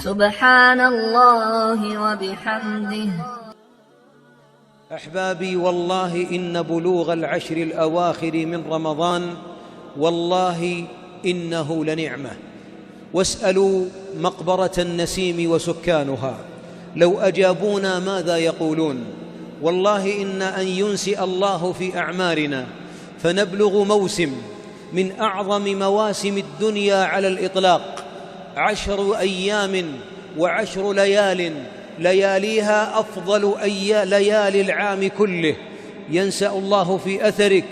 سبحان الله وبحمده. أحبابي، والله إن بلوغ العشر الأواخر من رمضان والله إنه لنعمة. واسألوا مقبرة النسيم وسكانها لو أجابونا ماذا يقولون. والله إن أن ينسئ الله في أعمارنا فنبلغ موسم من أعظم مواسم الدنيا على الإطلاق، 10 أيام و10 لياليها أفضل ليالي العام كله. ينسأ الله في أثرك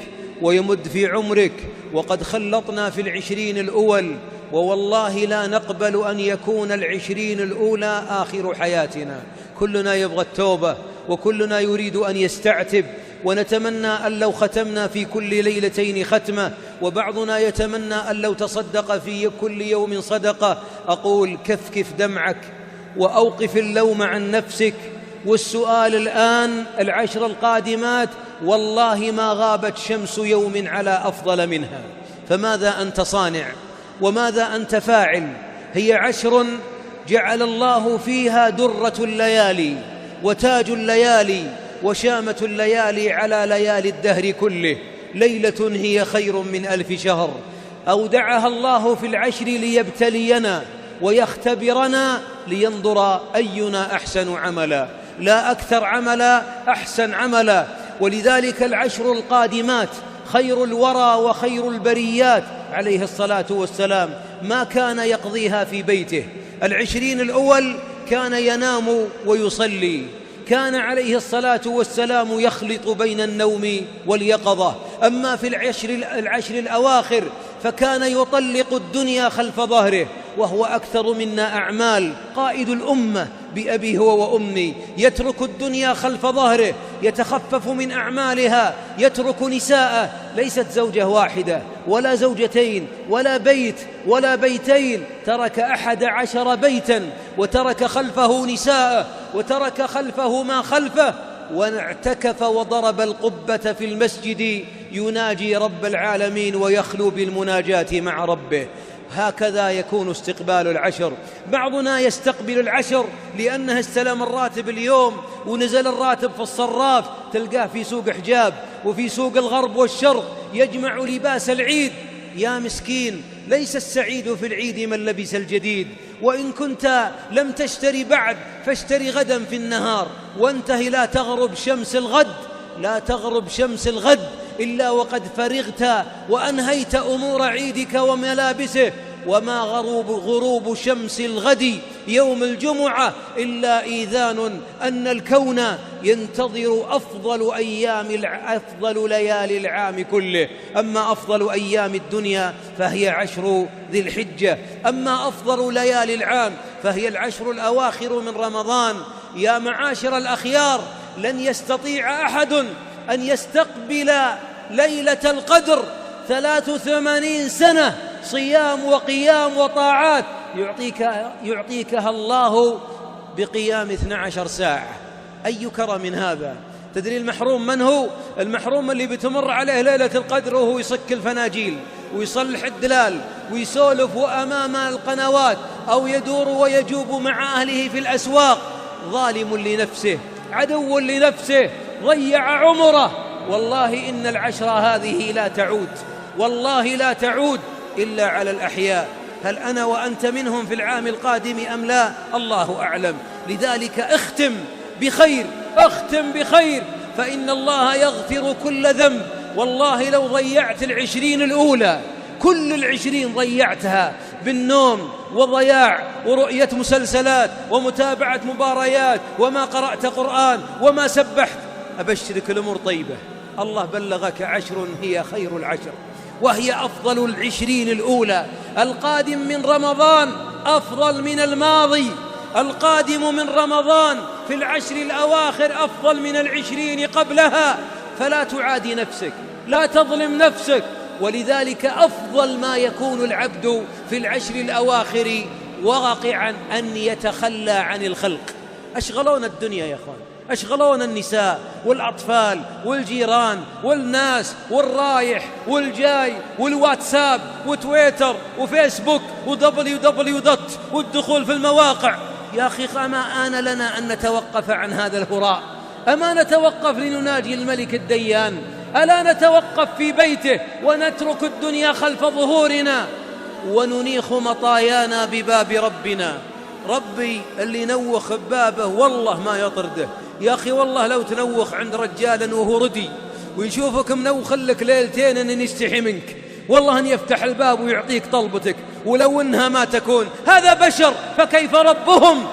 ويمد في عمرك، وقد خلطنا في 20 الأول، ووالله لا نقبل أن يكون 20 الأولى آخر حياتنا. كلنا يبغى التوبة، وكلنا يريد أن يستعتب، ونتمنى أن لو ختمنا في كل ليلتين ختمة، وبعضنا يتمنى أن لو تصدق في كل يوم صدقة. أقول كفكف دمعك وأوقف اللوم عن نفسك. والسؤال الآن، 10 القادمات والله ما غابت شمس يوم على أفضل منها، فماذا أنت صانع وماذا أنت فاعل؟ هي 10 جعل الله فيها درة الليالي وتاج الليالي وشامة الليالي على ليالي الدهر كله. ليلة هي خير من 1000 شهر. أودعها الله في 10 ليبتلينا ويختبرنا لينظر أينا أحسن عملا، لا أكثر عملا، أحسن عملا. ولذلك 10 القادمات خير الورى وخير البريات عليه الصلاة والسلام ما كان يقضيها في بيته. 20 الأول كان ينام ويصلي، كان عليه الصلاة والسلام يخلط بين النوم واليقظة. أما في 10 الأواخر فكان يطلق الدنيا خلف ظهره، وهو أكثر منا أعمال. قائد الأمة بأبي هو وأمي يترك الدنيا خلف ظهره، يتخفف من أعمالها، يترك نساءه، ليست زوجة واحدة ولا زوجتين ولا بيت ولا بيتين، ترك 11 بيتا، وترك خلفه نساءه، وترك خلفه ما خلفه، واعتكف وضرب القبة في المسجد يناجي رب العالمين ويخلو بالمناجاة مع ربه. هكذا يكون استقبال 10. بعضنا يستقبل 10 لأنه استلم الراتب اليوم ونزل الراتب في الصراف، تلقاه في سوق حجاب وفي سوق الغرب والشرق يجمع لباس العيد. يا مسكين، ليس السعيد في العيد من لبس الجديد، وإن كنت لم تشتري بعد فاشتري غدا في النهار، وانتهي لا تغرب شمس الغد، لا تغرب شمس الغد إلا وقد فرغت وأنهيت أمور عيدك وملابسه. وما غروب شمس الغد يوم الجمعة إلا إيذان أن الكون ينتظر أفضل ليالي العام كله. أما أفضل أيام الدنيا فهي 10 ذي الحجة، أما أفضل ليالي العام فهي 10 الأواخر من رمضان. يا معاشر الأخيار، لن يستطيع أحد أن يستقبل ليلة القدر 83 سنة صيام وقيام وطاعات يعطيكها الله بقيام 12 ساعة. أي كرم من هذا؟ تدري المحروم من هو؟ المحروم اللي بتمر عليه ليلة القدر وهو يصك الفناجيل ويصلح الدلال ويسولف أمام القنوات، أو يدور ويجوب مع أهله في الأسواق. ظالم لنفسه، عدو لنفسه، ضيع عمره. والله إن 10 هذه لا تعود، والله لا تعود إلا على الأحياء. هل أنا وأنت منهم في العام القادم أم لا؟ الله أعلم. لذلك اختم بخير، اختم بخير، فإن الله يغفر كل ذنب. والله لو ضيعت 20 الأولى، كل 20 ضيعتها بالنوم وضياع ورؤية مسلسلات ومتابعة مباريات وما قرأت قرآن وما سبحت، أبشرك الأمور طيبة. الله بلغك 10 هي خير 10، وهي أفضل 20 الأولى. القادم من رمضان أفضل من الماضي، القادم من رمضان في 10 الأواخر أفضل من 20 قبلها. فلا تعادي نفسك، لا تظلم نفسك. ولذلك أفضل ما يكون العبد في 10 الأواخر واقعا أن يتخلى عن الخلق. أشغلونا الدنيا يا أخوان، أشغلونا النساء والأطفال والجيران والناس والرايح والجاي والواتساب وتويتر وفيسبوك WWW والدخول في المواقع. يا أخي أما آن لنا أن نتوقف عن هذا الهراء؟ أما نتوقف لنناجي الملك الديان؟ ألا نتوقف في بيته ونترك الدنيا خلف ظهورنا وننيخ مطايانا بباب ربنا؟ ربي اللي نوخ ببابه والله ما يطرده. يا أخي والله لو تنوخ عند رجال وهو ردي ويشوفك منوخ لك ليلتين أن يستحي منك، والله أن يفتح الباب ويعطيك طلبتك ولو إنها ما تكون. هذا بشر فكيف ربهم؟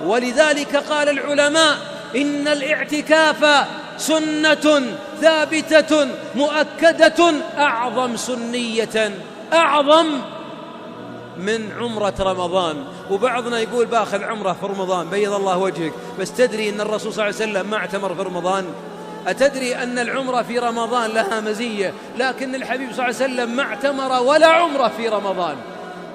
ولذلك قال العلماء إن الاعتكاف سنة ثابتة مؤكدة أعظم سنية، أعظم من عمرة رمضان. وبعضنا يقول باخذ عمرة في رمضان، بيض الله وجهك، بس تدري أن الرسول صلى الله عليه وسلم ما اعتمر في رمضان؟ أتدري أن العمرة في رمضان لها مزية، لكن الحبيب صلى الله عليه وسلم ما اعتمر ولا عمرة في رمضان،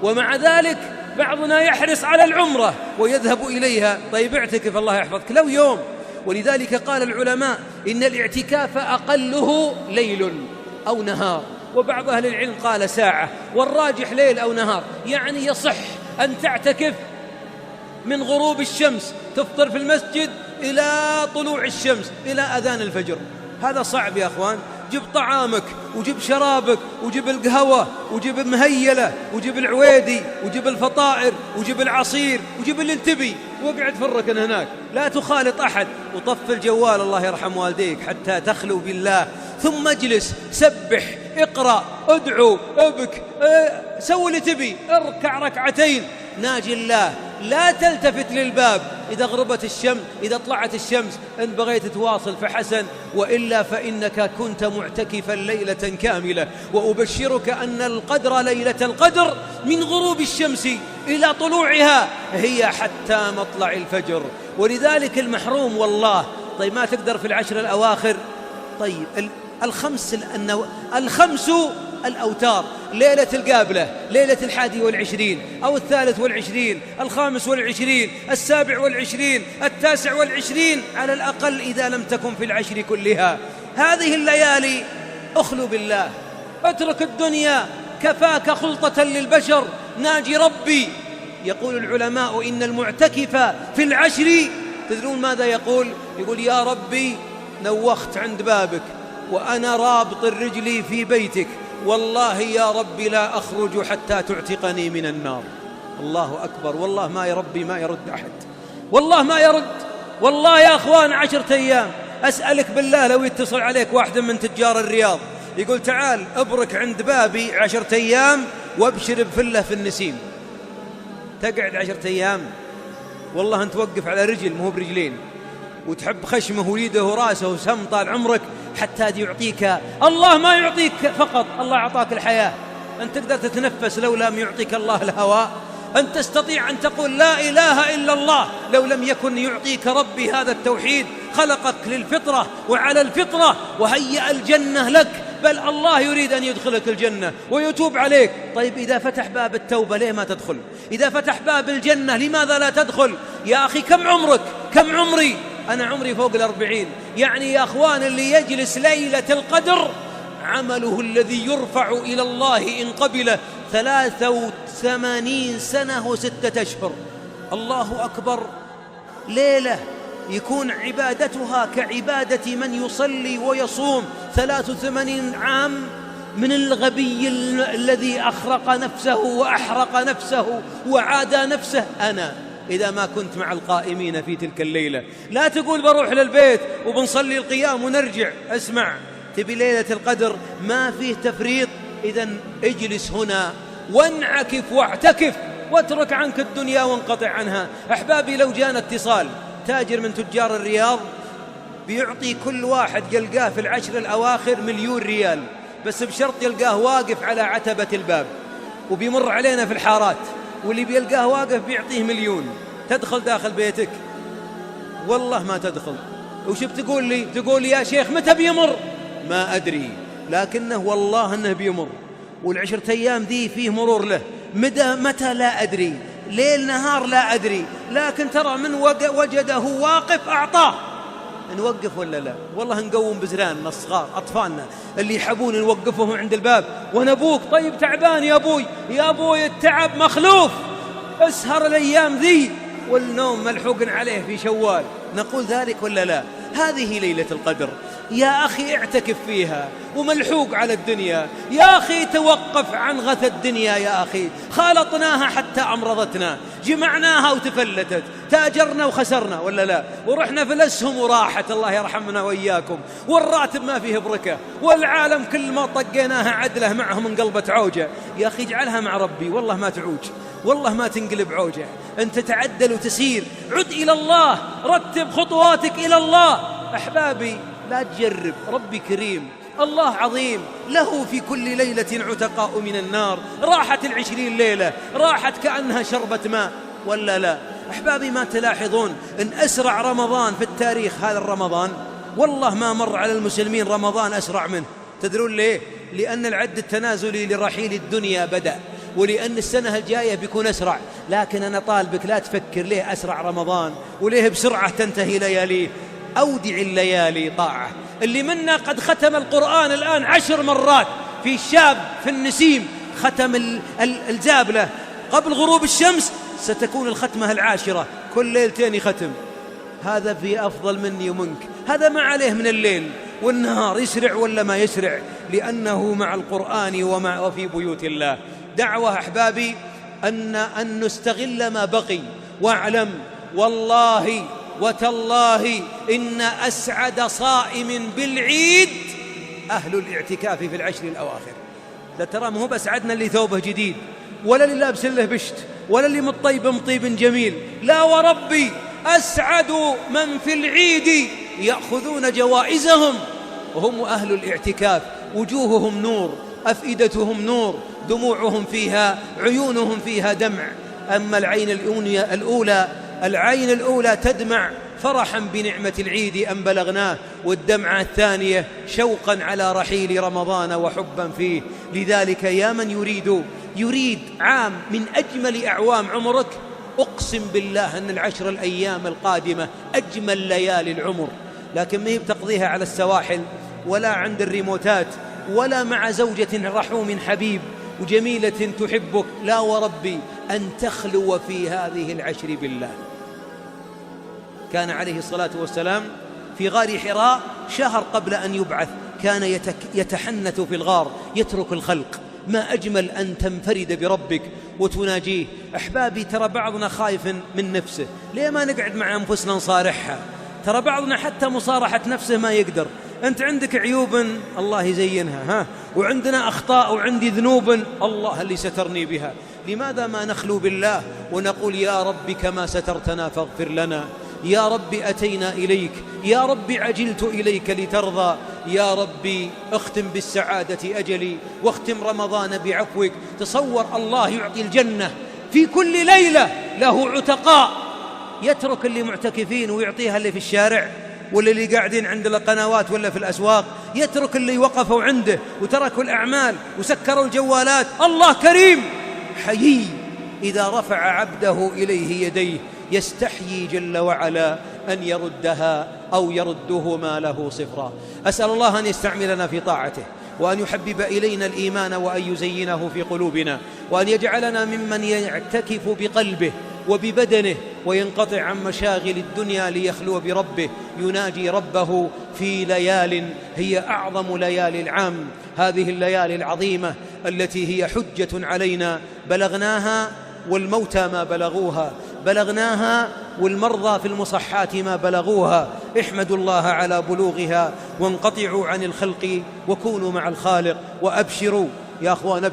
ومع ذلك بعضنا يحرص على العمرة ويذهب إليها. طيب اعتكف الله يحفظك لو يوم. ولذلك قال العلماء إن الاعتكاف أقله ليل أو نهار، وبعض أهل العلم قال ساعة، والراجح ليل أو نهار. يعني يصح أن تعتكف من غروب الشمس، تفطر في المسجد إلى طلوع الشمس إلى أذان الفجر. هذا صعب يا أخوان. جيب طعامك وجيب شرابك وجيب القهوة وجيب المهيلة وجيب العويدي وجيب الفطائر وجيب العصير وجيب اللي انتبي واقعد في الركن هناك، لا تخالط أحد، وطف الجوال الله يرحم والديك حتى تخلو بالله، ثم اجلس سبح اقرأ ادعو ابك سوي اللي تبي، اركع ركعتين ناجي الله. لا تلتفت للباب إذا غربت الشمس، إذا طلعت الشمس إن بغيت تواصل فحسن، وإلا فإنك كنت معتكفا ليلة كاملة. وأبشرك أن القدر ليلة القدر من غروب الشمس إلى طلوعها هي حتى مطلع الفجر. ولذلك المحروم والله. طيب ما تقدر في العشر الأواخر؟ طيب الخمس الأوتار، ليلة القابلة، ليلة 21 أو 23 25 27 29 على الأقل إذا لم تكن في العشر كلها. هذه الليالي أخلو بالله، اترك الدنيا، كفاك خلطة للبشر، ناجي ربي. يقول العلماء إن المعتكف في العشر، تدرون ماذا يقول؟ يقول يا ربي نوخت عند بابك وأنا رابط الرجل في بيتك، والله يا ربي لا أخرج حتى تعتقني من النار. الله أكبر. والله ما يربي ما يرد أحد، والله ما يرد. والله يا أخوان 10 أيام أسألك بالله لو يتصل عليك واحد من تجار الرياض يقول تعال أبرك عند بابي 10 أيام وابشر بفله في النسيم، تقعد 10 أيام؟ والله أنت توقف على رجل مو برجلين، وتحب خشمه وليده وراسه وسم طال عمرك حتى يعطيك الله. ما يعطيك فقط، الله أعطاك الحياة، أنت تقدر تتنفس لو لم يعطيك الله الهواء، أن تستطيع أن تقول لا إله إلا الله لو لم يكن يعطيك ربي هذا التوحيد. خلقك للفطرة وعلى الفطرة وهيأ الجنة لك، بل الله يريد أن يدخلك الجنة ويتوب عليك. طيب إذا فتح باب التوبة ليه ما تدخل؟ إذا فتح باب الجنة لماذا لا تدخل؟ يا أخي كم عمرك؟ كم عمري؟ أنا عمري فوق 40. يعني يا أخوان اللي يجلس ليلة القدر عمله الذي يرفع إلى الله إن قبله 83 سنة و6 أشهر. الله أكبر. ليلة يكون عبادتها كعبادة من يصلي ويصوم 83 عام من الغبي الذي أخرق نفسه وأحرق نفسه وعادى نفسه. أنا إذا ما كنت مع القائمين في تلك الليلة، لا تقول بروح للبيت وبنصلي القيام ونرجع. اسمع، تبي ليلة القدر ما فيه تفريط، إذن اجلس هنا وانعكف واعتكف واترك عنك الدنيا وانقطع عنها. أحبابي لو جانا اتصال تاجر من تجار الرياض بيعطي كل واحد يلقاه في العشر الأواخر 1,000,000 ريال، بس بشرط يلقاه واقف على عتبة الباب، وبيمر علينا في الحارات واللي بيلقاه واقف بيعطيه 1,000,000. تدخل داخل بيتك؟ والله ما تدخل. وش بتقول لي؟ تقول لي يا شيخ متى بيمر؟ ما أدري، لكنه والله أنه بيمر، والعشرة أيام ذي فيه مرور له. متى لا أدري، ليل نهار لا أدري، لكن ترى من وجده واقف أعطاه. نوقف ولا لا؟ والله نقوم بزراننا الصغار أطفالنا اللي يحبون نوقفهم عند الباب. وأنا أبوك طيب تعبان يا أبوي، يا أبوي التعب مخلوف، اسهر الأيام ذي والنوم ملحوق عليه في شوال. نقول ذلك ولا لا؟ هذه ليلة القدر يا أخي، اعتكف فيها وملحوق على الدنيا يا أخي، توقف عن غث الدنيا يا أخي. خالطناها حتى أمرضتنا، جمعناها وتفلتت، تاجرنا وخسرنا ولا لا؟ ورحنا في الأسهم وراحت، الله يرحمنا وإياكم، والراتب ما فيه بركة، والعالم كل ما طقيناها عدله معهم انقلبت عوجة. يا أخي اجعلها مع ربي، والله ما تعوج، والله ما تنقلب عوجة. أنت تعدل وتسير، عد إلى الله، رتب خطواتك إلى الله. أحبابي لا تجرب، ربي كريم، الله عظيم، له في كل ليلة عتقاء من النار. راحت 20 ليلة، راحت كأنها شربة ماء ولا لا؟ أحبابي ما تلاحظون أن أسرع رمضان في التاريخ هذا الرمضان؟ والله ما مر على المسلمين رمضان أسرع منه. تدرون ليه؟ لأن العد التنازلي لرحيل الدنيا بدأ، ولأن السنة الجاية بيكون أسرع. لكن أنا طالبك لا تفكر ليه أسرع رمضان وليه بسرعة تنتهي لياليه. أودع الليالي طاعة. اللي منا قد ختم القرآن الآن 10 مرات، في الشاب في النسيم ختم الزابلة قبل غروب الشمس، ستكون الختمة 10، كل ليلتين يختم. هذا في أفضل مني ومنك، هذا ما عليه من الليل والنهار، يسرع ولا ما يسرع، لأنه مع القرآن وفي بيوت الله. دعوة أحبابي أن نستغل ما بقي. واعلم والله وتالله إن أسعد صائم بالعيد أهل الاعتكاف في العشر الأواخر. لا ترى ما هو بس عدنا اللي ثوبه جديد، ولا اللي لابس له بشت، ولا اللي مطيب جميل، لا وربي أسعد من في العيد يأخذون جوائزهم وهم أهل الاعتكاف. وجوههم نور، أفئدتهم نور، دموعهم فيها، عيونهم فيها دمع. أما العين الأولى تدمع فرحا بنعمة العيد أن بلغناه، والدمعة الثانية شوقا على رحيل رمضان وحبا فيه. لذلك يا من يريد عام من أجمل أعوام عمرك، أقسم بالله أن 10 الأيام القادمة أجمل ليالي العمر. لكن ما هي بتقضيها على السواحل، ولا عند الريموتات، ولا مع زوجة رحوم حبيب وجميلة تحبك، لا وربي أن تخلو في هذه 10 بالله. كان عليه الصلاة والسلام في غار حراء شهر قبل أن يبعث، كان يتحنث في الغار، يترك الخلق. ما أجمل أن تنفرد بربك وتناجيه. أحبابي ترى بعضنا خايف من نفسه، ليه ما نقعد مع أنفسنا نصارحها؟ ترى بعضنا حتى مصارحة نفسه ما يقدر. أنت عندك عيوب الله يزينها، وعندنا أخطاء وعندي ذنوب الله اللي سترني بها. لماذا ما نخلو بالله ونقول يا رب كما سترتنا فاغفر لنا، يا رب أتينا إليك، يا رب عجلت إليك لترضى، يا رب اختم بالسعادة أجلي، واختم رمضان بعفوك. تصور الله يعطي الجنة في كل ليلة له عتقاء، يترك اللي معتكفين ويعطيها اللي في الشارع ولا اللي قاعدين عند القنوات ولا في الأسواق، يترك اللي وقفوا عنده وتركوا الأعمال وسكروا الجوالات. الله كريم حيي إذا رفع عبده إليه يديه، يستحيي جل وعلا أن يردها أو يرده ما له صفرا. أسأل الله أن يستعملنا في طاعته، وأن يحبب إلينا الإيمان، وأن يزينه في قلوبنا، وأن يجعلنا ممن يعتكف بقلبه وببدنه وينقطع عن مشاغل الدنيا ليخلو بربه، يناجي ربه في ليال هي أعظم ليالي العام. هذه الليالي العظيمة التي هي حجة علينا، بلغناها والموتى ما بلغناها والمرضى في المصحات ما بلغوها. احمدوا الله على بلوغها، وانقطعوا عن الخلق وكونوا مع الخالق. وأبشروا يا أخوان،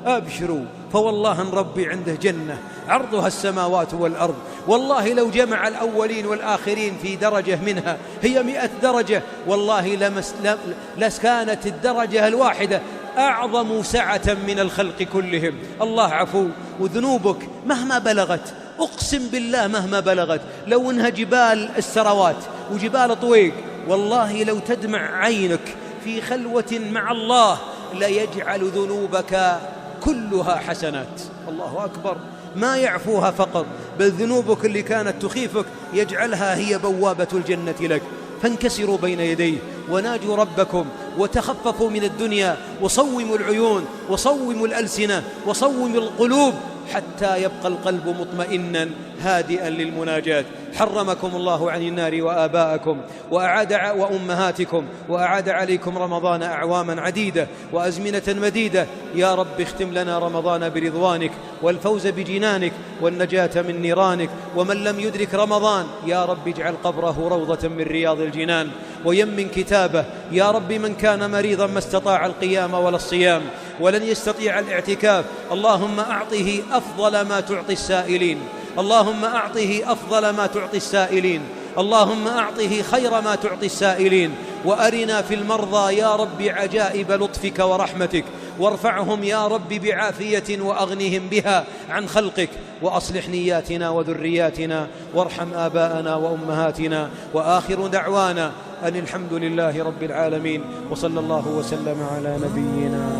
أبشروا، فوالله أن ربي عنده جنة عرضها السماوات والأرض. والله لو جمع الأولين والآخرين في درجة منها هي 100 درجة، والله لكانت الدرجة الواحدة أعظم سعة من الخلق كلهم. الله عفو، وذنوبك مهما بلغت، أقسم بالله مهما بلغت، لو إنها جبال السروات وجبال طويق، والله لو تدمع عينك في خلوة مع الله ليجعل ذنوبك كلها حسنات. الله أكبر، ما يعفوها فقط، بل ذنوبك اللي كانت تخيفك يجعلها هي بوابة الجنة لك. فانكسروا بين يديه وناجوا ربكم وتخففوا من الدنيا وصوموا العيون وصوموا الألسنة وصوموا القلوب حتى يبقى القلب مطمئنا هادئا للمناجاة. حرمكم الله عن النار وآباءكم وأمهاتكم وأعاد عليكم رمضان أعواما عديدة وأزمنة مديدة. يا رب اختم لنا رمضان برضوانك والفوز بجنانك والنجاة من نيرانك. ومن لم يدرك رمضان يا رب اجعل قبره روضة من رياض الجنان ويمن كتابه. يا رب من كان مريضا ما استطاع القيام ولا الصيام ولن يستطيع الاعتكاف، اللهم أعطه أفضل ما تعطي السائلين، اللهم أعطه أفضل ما تعطي السائلين، اللهم أعطه خير ما تعطي السائلين. وأرنا في المرضى يا رب عجائب لطفك ورحمتك، وارفعهم يا رب بعافية وأغنهم بها عن خلقك، وأصلح نياتنا وذرياتنا، وارحم آباءنا وأمهاتنا. وآخر دعوانا أن الحمد لله رب العالمين، وصلى الله وسلم على نبينا